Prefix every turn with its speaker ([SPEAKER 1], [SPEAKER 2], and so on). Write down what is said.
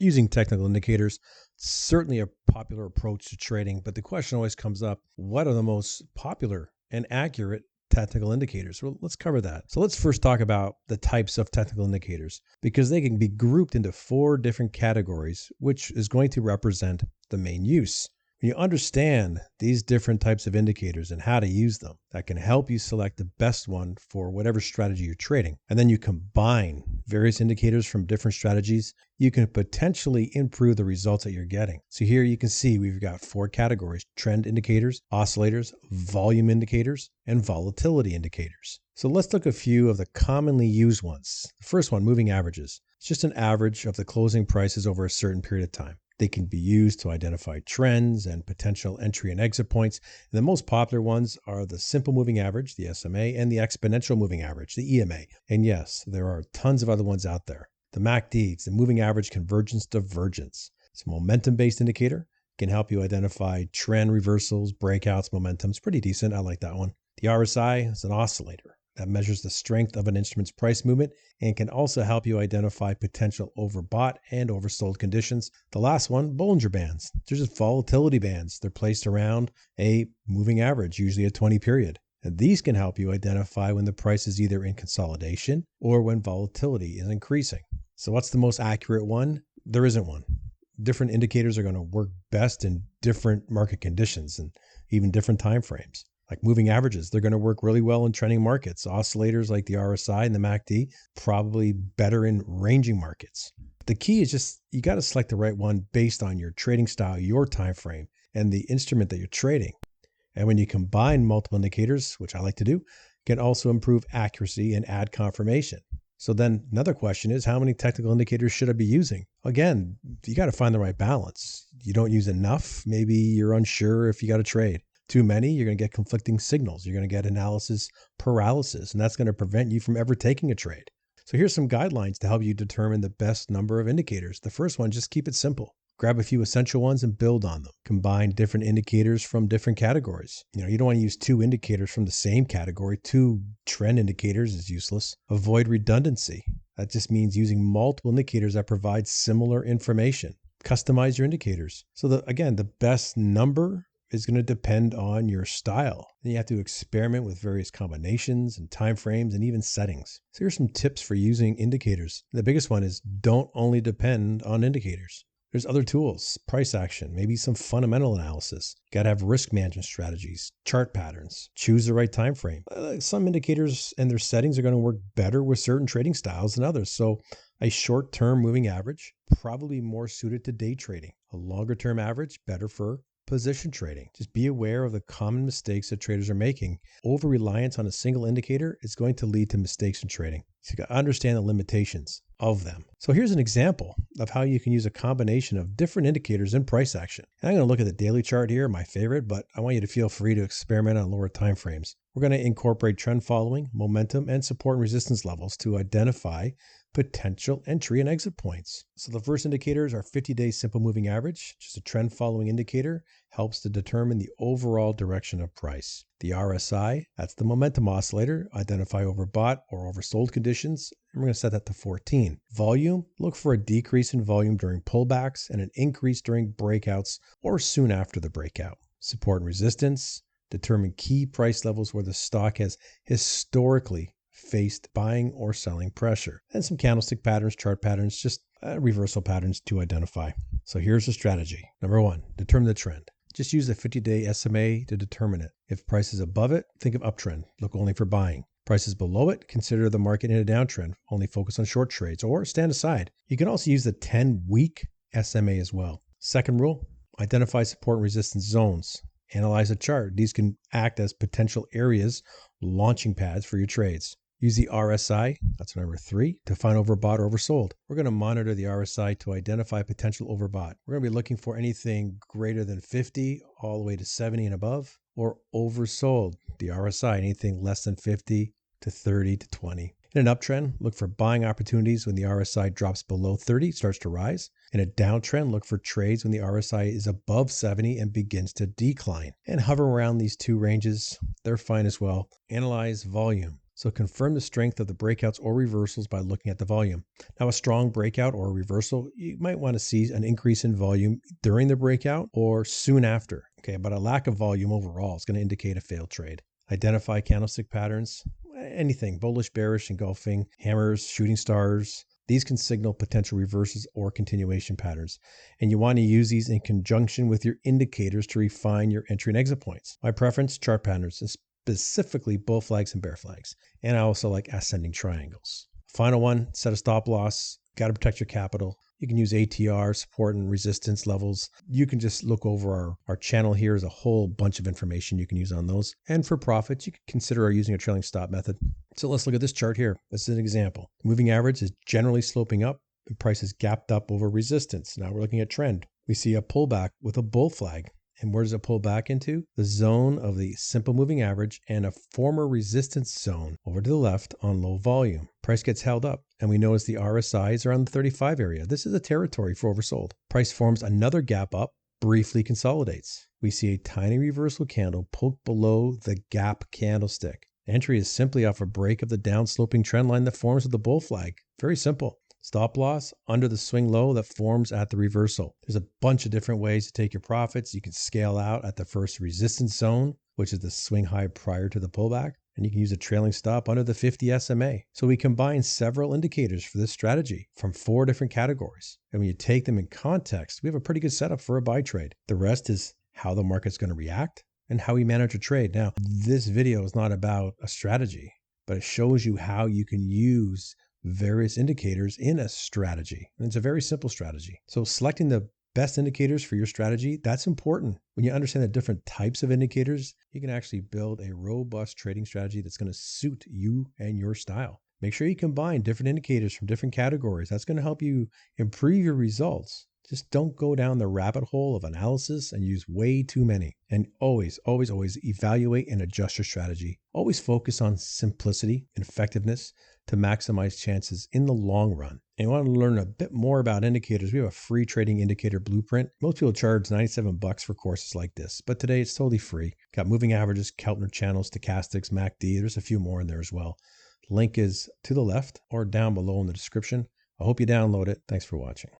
[SPEAKER 1] Using technical indicators, certainly a popular approach to trading, but the question always comes up, what are the most popular and accurate technical indicators? Well, let's cover that. So let's first talk about the types of technical indicators because they can be grouped into 4 different categories, which is going to represent the main use. When you understand these different types of indicators and how to use them, that can help you select the best one for whatever strategy you're trading. And then you combine various indicators from different strategies, you can potentially improve the results that you're getting. So here you can see we've got 4 categories: trend indicators, oscillators, volume indicators, and volatility indicators. So let's look at a few of the commonly used ones. The first one, moving averages. It's just an average of the closing prices over a certain period of time. They can be used to identify trends and potential entry and exit points. And the most popular ones are the simple moving average, the SMA, and the exponential moving average, the EMA. And yes, there are tons of other ones out there. The MACD, it's the moving average convergence divergence. It's a momentum-based indicator. It can help you identify trend reversals, breakouts, momentum. It's pretty decent. I like that one. The RSI is an oscillator that measures the strength of an instrument's price movement and can also help you identify potential overbought and oversold conditions. The last one, Bollinger Bands. They're just volatility bands. They're placed around a moving average, usually a 20 period. And these can help you identify when the price is either in consolidation or when volatility is increasing. So what's the most accurate one? There isn't one. Different indicators are going to work best in different market conditions and even different time frames. Like moving averages, they're going to work really well in trending markets. Oscillators like the RSI and the MACD, probably better in ranging markets. The key is just you got to select the right one based on your trading style, your time frame, and the instrument that you're trading. And when you combine multiple indicators, which I like to do, it can also improve accuracy and add confirmation. So then another question is, how many technical indicators should I be using? Again, you got to find the right balance. You don't use enough. Maybe you're unsure if you got to trade. Too many, you're going to get conflicting signals. You're going to get analysis paralysis, and that's going to prevent you from ever taking a trade. So here's some guidelines to help you determine the best number of indicators. The first one, just keep it simple. Grab a few essential ones and build on them. Combine different indicators from different categories. You don't want to use 2 indicators from the same category. 2 trend indicators is useless. Avoid redundancy. That just means using multiple indicators that provide similar information. Customize your indicators. So again, the best number is going to depend on your style. And you have to experiment with various combinations and time frames and even settings. So here's some tips for using indicators. The biggest one is don't only depend on indicators. There's other tools, price action, maybe some fundamental analysis. Got to have risk management strategies, chart patterns, choose the right time frame. Some indicators and their settings are going to work better with certain trading styles than others. So a short-term moving average, probably more suited to day trading. A longer-term average, better for position trading. Just be aware of the common mistakes that traders are making. Over-reliance on a single indicator is going to lead to mistakes in trading. So you got to understand the limitations of them. So here's an example of how you can use a combination of different indicators in price action. And I'm going to look at the daily chart here, my favorite, but I want you to feel free to experiment on lower time frames. We're going to incorporate trend following, momentum, and support and resistance levels to identify potential entry and exit points. So the first indicators are 50-day simple moving average, just a trend following indicator, helps to determine the overall direction of price. The RSI, that's the momentum oscillator, identify overbought or oversold conditions, and we're going to set that to 14. Volume, look for a decrease in volume during pullbacks and an increase during breakouts or soon after the breakout. Support and resistance, determine key price levels where the stock has historically faced buying or selling pressure. And some candlestick patterns, chart patterns, just reversal patterns to identify. So here's the strategy. Number 1, determine the trend. Just use the 50-day SMA to determine it. If price is above it, think of uptrend. Look only for buying. Price is below it, consider the market in a downtrend. Only focus on short trades or stand aside. You can also use the 10-week SMA as well. Second rule, identify support and resistance zones. Analyze a chart. These can act as potential areas, launching pads for your trades. Use the RSI, that's number 3, to find overbought or oversold. We're going to monitor the RSI to identify potential overbought. We're going to be looking for anything greater than 50 all the way to 70 and above, or oversold, the RSI, anything less than 50 to 30 to 20. In an uptrend, look for buying opportunities when the RSI drops below 30, starts to rise. In a downtrend, look for trades when the RSI is above 70 and begins to decline. And hover around these 2 ranges, they're fine as well. Analyze volume. So confirm the strength of the breakouts or reversals by looking at the volume. Now, a strong breakout or reversal, you might want to see an increase in volume during the breakout or soon after. Okay, but a lack of volume overall is going to indicate a failed trade. Identify candlestick patterns, anything, bullish, bearish, engulfing, hammers, shooting stars. These can signal potential reversals or continuation patterns. And you want to use these in conjunction with your indicators to refine your entry and exit points. My preference, chart patterns, specifically bull flags and bear flags. And I also like ascending triangles. Final one, set a stop loss. Got to protect your capital. You can use ATR, support and resistance levels. You can just look over our channel here. There's a whole bunch of information you can use on those. And for profits, you could consider using a trailing stop method. So let's look at this chart here. This is an example. Moving average is generally sloping up and price is gapped up over resistance. Now we're looking at trend. We see a pullback with a bull flag. And where does it pull back into? The zone of the simple moving average and a former resistance zone over to the left on low volume. Price gets held up and we notice the RSI is around the 35 area. This is a territory for oversold. Price forms another gap up, briefly consolidates. We see a tiny reversal candle poked below the gap candlestick. Entry is simply off a break of the downsloping trend line that forms with the bull flag. Very simple. Stop loss under the swing low that forms at the reversal. There's a bunch of different ways to take your profits. You can scale out at the first resistance zone, which is the swing high prior to the pullback. And you can use a trailing stop under the 50 SMA. So we combine several indicators for this strategy from 4 different categories. And when you take them in context, we have a pretty good setup for a buy trade. The rest is how the market's going to react and how we manage a trade. Now, this video is not about a strategy, but it shows you how you can use various indicators in a strategy. And it's a very simple strategy. So selecting the best indicators for your strategy, that's important. When you understand the different types of indicators, you can actually build a robust trading strategy that's going to suit you and your style. Make sure you combine different indicators from different categories. That's going to help you improve your results. Just don't go down the rabbit hole of analysis and use way too many. And always, always, always evaluate and adjust your strategy. Always focus on simplicity and effectiveness to maximize chances in the long run. And you want to learn a bit more about indicators, we have a free trading indicator blueprint. Most people charge $97 for courses like this, but today it's totally free. Got moving averages, Keltner channels, stochastics, MACD. There's a few more in there as well. Link is to the left or down below in the description. I hope you download it. Thanks for watching.